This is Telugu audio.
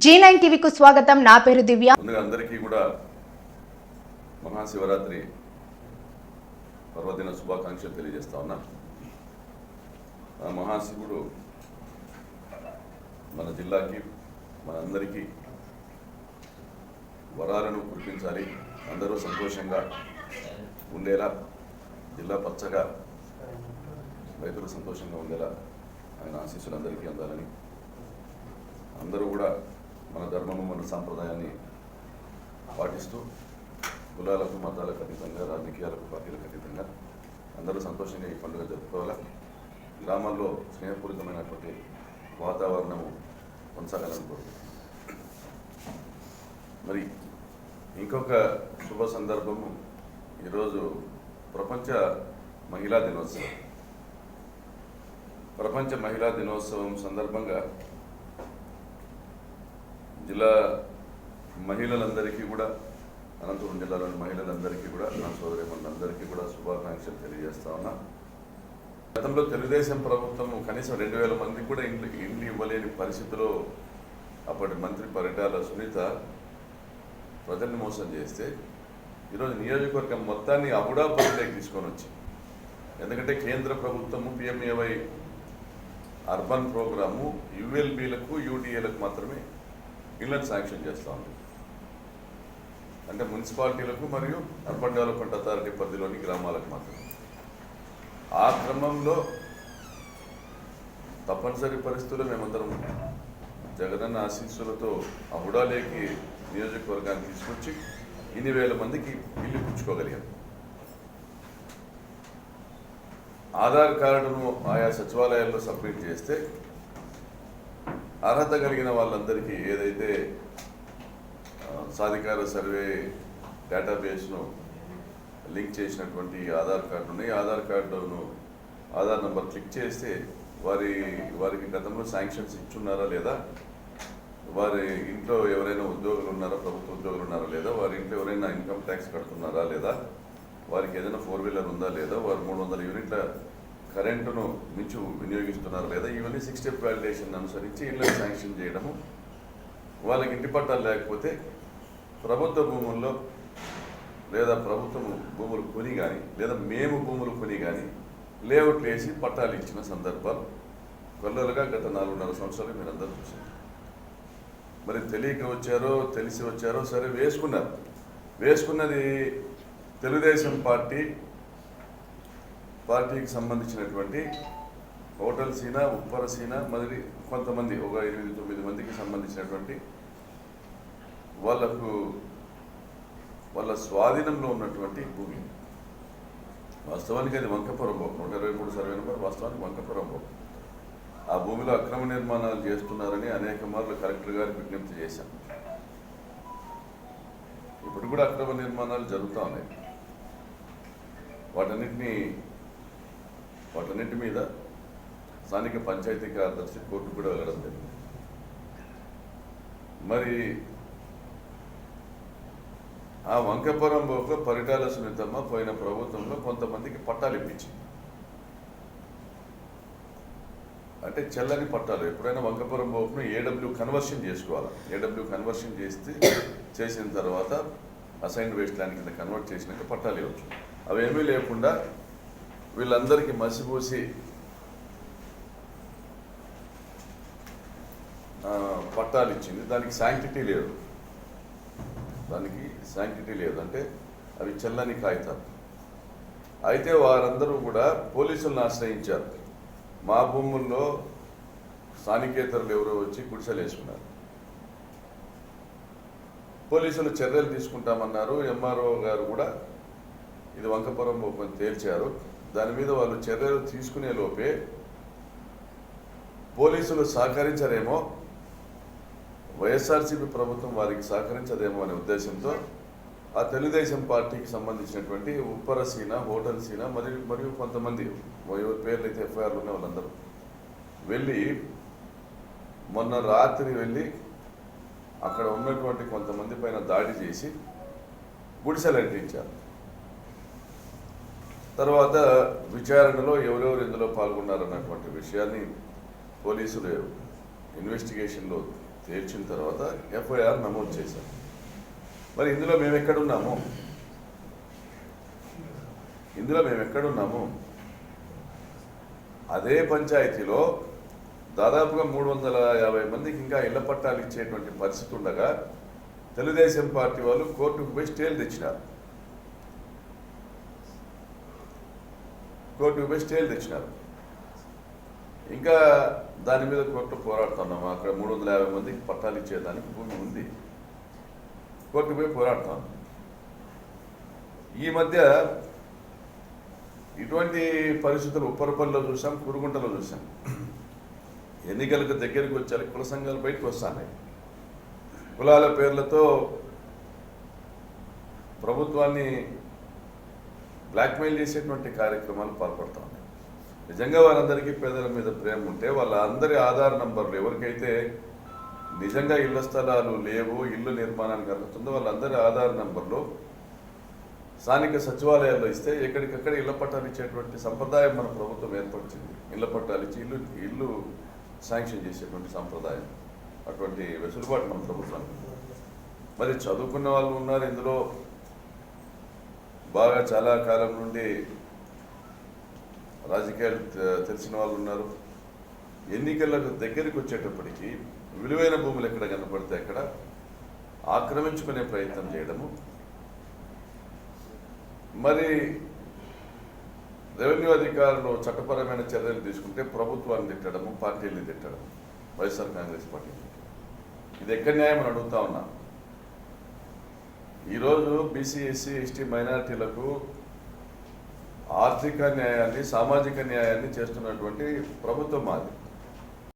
G9 టీవీకు స్వాగతం. నా పేరు దివ్య. ముందుగా అందరికీ కూడా మహాశివరాత్రి పర్వదిన శుభాకాంక్షలు తెలియజేస్తా ఉన్నా. ఆ మహాశివుడు మన జిల్లాకి మనందరికీ వరాలను కురిపించాలి, అందరూ సంతోషంగా ఉండేలా, జిల్లా పచ్చగా రైతులు సంతోషంగా ఉండేలా ఆయన ఆశీస్సులు అందరికీ అందాలని, అందరూ కూడా మన ధర్మము మన సాంప్రదాయాన్ని పాటిస్తూ కులాలకు మతాలకు అతీతంగా రాజకీయాలకు పార్టీలకు అతీతంగా అందరూ సంతోషంగా ఈ పండుగ జరుపుకోవాలా. గ్రామాల్లో స్నేహపూరితమైనటువంటి వాతావరణము కొనసాగాలని కోరుకుంటున్నాను. మరి ఇంకొక శుభ సందర్భము, ఈరోజు ప్రపంచ మహిళా దినోత్సవం. ప్రపంచ మహిళా దినోత్సవం సందర్భంగా జిల్లా మహిళలందరికీ కూడా, అనంతపురం జిల్లాలోని మహిళలందరికీ కూడా, నా సోదరిమణులందరికీ కూడా శుభాకాంక్షలు తెలియజేస్తా ఉన్నా. గతంలో తెలుగుదేశం ప్రభుత్వం కనీసం 2000 మందికి కూడా ఇండ్లు ఇవ్వలేని పరిస్థితిలో అప్పటి మంత్రి పరిటాల సునీత ప్రజల్ని మోసం చేస్తే ఈరోజు నియోజకవర్గం మొత్తాన్ని అబుడా పరిధిలోకి తీసుకొని వచ్చి, ఎందుకంటే కేంద్ర ప్రభుత్వము PMAY అర్బన్ ప్రోగ్రాము ULBలకు UDAలకు మాత్రమే ఇళ్లను శాంక్షన్ చేస్తూ ఉంది. అంటే మున్సిపాలిటీలకు మరియు అర్బన్ డెవలప్మెంట్ అథారిటీ పరిధిలోని గ్రామాలకు మాత్రమే. ఆ క్రమంలో తప్పనిసరి పరిస్థితుల్లో మేమందరం జగనన్న ఆశీస్సులతో అబుడాలేకి నియోజకవర్గాన్ని తీసుకొచ్చి ఇన్ని వేల మందికి ఇల్లు పుచ్చుకోగలిగాం. ఆధార్ కార్డును ఆయా సచివాలయాల్లో సబ్మిట్ చేస్తే అర్హత కలిగిన వాళ్ళందరికీ ఏదైతే సాధికార సర్వే డేటాబేస్ను లింక్ చేసినటువంటి ఆధార్ కార్డు ఉన్నాయి, ఆధార్ నంబర్ క్లిక్ చేస్తే వారికి గతంలో శాంక్షన్స్ ఇచ్చున్నారా లేదా, వారి ఇంట్లో ఎవరైనా ఉద్యోగులు ఉన్నారా, ప్రభుత్వ ఉద్యోగులు ఉన్నారా లేదా, వారి ఇంట్లో ఎవరైనా ఇన్కమ్ ట్యాక్స్ కడుతున్నారా లేదా, వారికి ఏదైనా 4-వీలర్ ఉందా లేదా, వారు 300 యూనిట్ల కరెంటును మించి వినియోగిస్తున్నారు లేదా, ఇవన్నీ 6 స్టెప్ వాలిడేషన్ అనుసరించి ఇళ్ళని శాంక్షన్ చేయడము. వాళ్ళకి ఇంటి పట్టాలు లేకపోతే ప్రభుత్వ భూముల్లో లేదా ప్రభుత్వం భూములు కొని కానీ లేదా మేము భూములు కొని కానీ లేఅవుట్లు వేసి పట్టాలు ఇచ్చిన సందర్భాలు కొల్లలుగా గత 4.5 సంవత్సరాలు మీరందరూ చూసారు. మరి తెలియక వచ్చారో తెలిసి వచ్చారో సరే వేసుకున్నది తెలుగుదేశం పార్టీకి సంబంధించినటువంటి హోటల్ సీనా, ఉప్పర సీనా, మరి కొంతమంది ఒక 8-9 మందికి సంబంధించినటువంటి వాళ్ళ స్వాధీనంలో ఉన్నటువంటి భూమి. వాస్తవానికి అది వంకపురం బోక్ 123 సర్వే నెంబర్, వాస్తవానికి వంకపురం బోక్. ఆ భూమిలో అక్రమ నిర్మాణాలు చేస్తున్నారని అనేక మార్లు కలెక్టర్ గారికి విజ్ఞప్తి చేశాం. ఇప్పుడు కూడా అక్రమ నిర్మాణాలు జరుగుతూ ఉన్నాయి. వాటన్నిటి మీద స్థానిక పంచాయతీ కార్యదర్శి కోర్టు కూడా వెళ్ళడం జరిగింది. మరి ఆ వంకపురం బోక పరిటాల సునీతమ్మ పోయిన ప్రభుత్వంలో కొంతమందికి పట్టాలు ఇప్పించింది. అంటే చెల్లని పట్టాలు. ఎప్పుడైనా వంకపురం బోకును AW కన్వర్షన్ చేసుకోవాలి. AW కన్వర్షన్ చేసిన తర్వాత అసైన్డ్ వేస్ట్ ల్యాండ్ కింద కన్వర్ట్ చేసినాక పట్టాలు ఇవ్వచ్చు. అవేమీ లేకుండా వీళ్ళందరికీ మసిపూసి పట్టాలు ఇచ్చింది. దానికి శాంక్టిటీ లేదు. అంటే అవి చెల్లని కాగితాలు. అయితే వారందరూ కూడా పోలీసులను ఆశ్రయించారు. మా భూముల్లో స్థానికేతరులు ఎవరో వచ్చి గుడిసెలు వేసుకున్నారు. పోలీసులు చర్యలు తీసుకుంటామన్నారు. MRO గారు కూడా ఇది వంకపురం బోకని తేల్చారు. దాని మీద వాళ్ళు చర్యలు తీసుకునే లోపే పోలీసులు సహకరించరేమో, వైఎస్ఆర్సీపీ ప్రభుత్వం వారికి సహకరించదేమో అనే ఉద్దేశంతో ఆ తెలుగుదేశం పార్టీకి సంబంధించినటువంటి ఉప్పర సీనా, హోటల్ సీనా మరియు కొంతమంది ఎవరి పేర్లు అయితే FIRలు ఉన్న వాళ్ళందరూ మొన్న రాత్రి వెళ్ళి అక్కడ ఉన్నటువంటి కొంతమంది పైన దాడి చేసి గుడిసెలు అంటించారు. తర్వాత విచారణలో ఎవరెవరు ఇందులో పాల్గొన్నారన్నటువంటి విషయాన్ని పోలీసులు ఇన్వెస్టిగేషన్లో తేల్చిన తర్వాత ఎఫ్ఐఆర్ నమోదు చేశాం. మరి ఇందులో మేము ఎక్కడున్నాము? అదే పంచాయతీలో దాదాపుగా 350 మందికి ఇంకా ఇళ్ల పట్టాలు ఇచ్చేటువంటి పరిస్థితి ఉండగా తెలుగుదేశం పార్టీ వాళ్ళు కోర్టుకు పోయి స్టేలు తెచ్చినారు. ఇంకా దాని మీద కోర్టు పోరాడుతున్నాము. అక్కడ 350 మందికి పట్టాలు ఇచ్చేదానికి భూమి ఉంది, కోర్టు పోయి పోరాడుతాం. ఈ మధ్య ఇటువంటి పరిస్థితులు ఉప్పరపల్లిలో చూసాం, కురుగుంటలో చూసాం. ఎన్నికలకు దగ్గరికి వచ్చారు, కుల సంఘాలు బయటకు వస్తున్నాయి. కులాల పేర్లతో ప్రభుత్వాన్ని బ్లాక్మెయిల్ చేసేటువంటి కార్యక్రమాలు పాల్పడతా ఉన్నాయి. నిజంగా వారందరికీ పేదల మీద ప్రేమ ఉంటే వాళ్ళ అందరి ఆధార్ నంబర్లు, ఎవరికైతే నిజంగా ఇళ్ల స్థలాలు లేవు, ఇల్లు నిర్మాణానికి అర్హతుందో వాళ్ళందరి ఆధార్ నంబర్లు స్థానిక సచివాలయాల్లో ఇస్తే ఎక్కడికక్కడ ఇళ్ల పట్టాలు ఇచ్చేటువంటి సంప్రదాయం మన ప్రభుత్వం ఏర్పరిచింది. ఇళ్ల పట్టాలు ఇచ్చి ఇల్లు శాంక్షన్ చేసేటువంటి సంప్రదాయం, అటువంటి వెసులుబాటు మన ప్రభుత్వానికి. మరి చదువుకున్న వాళ్ళు ఉన్నారు ఇందులో, బాగా చాలా కాలం నుండి రాజకీయాలు తెలిసిన వాళ్ళు ఉన్నారు. ఎన్నికలకు దగ్గరికి వచ్చేటప్పటికి విలువైన భూములు ఎక్కడ కనపడితే అక్కడ ఆక్రమించుకునే ప్రయత్నం చేయడము, మరి రెవెన్యూ అధికారులు చట్టపరమైన చర్యలు తీసుకుంటే ప్రభుత్వాన్ని తిట్టడము, పార్టీల్ని తిట్టడం, వైఎస్ఆర్ కాంగ్రెస్ పార్టీ. ఇది ఎక్కడ న్యాయం అని అడుగుతా ఉన్నా. ఈరోజు బీసీ, ఎస్సీ, ఎస్టీ మైనారిటీలకు ఆర్థిక న్యాయాన్ని, సామాజిక న్యాయాన్ని చేస్తున్నటువంటి ప్రభుత్వం మాది.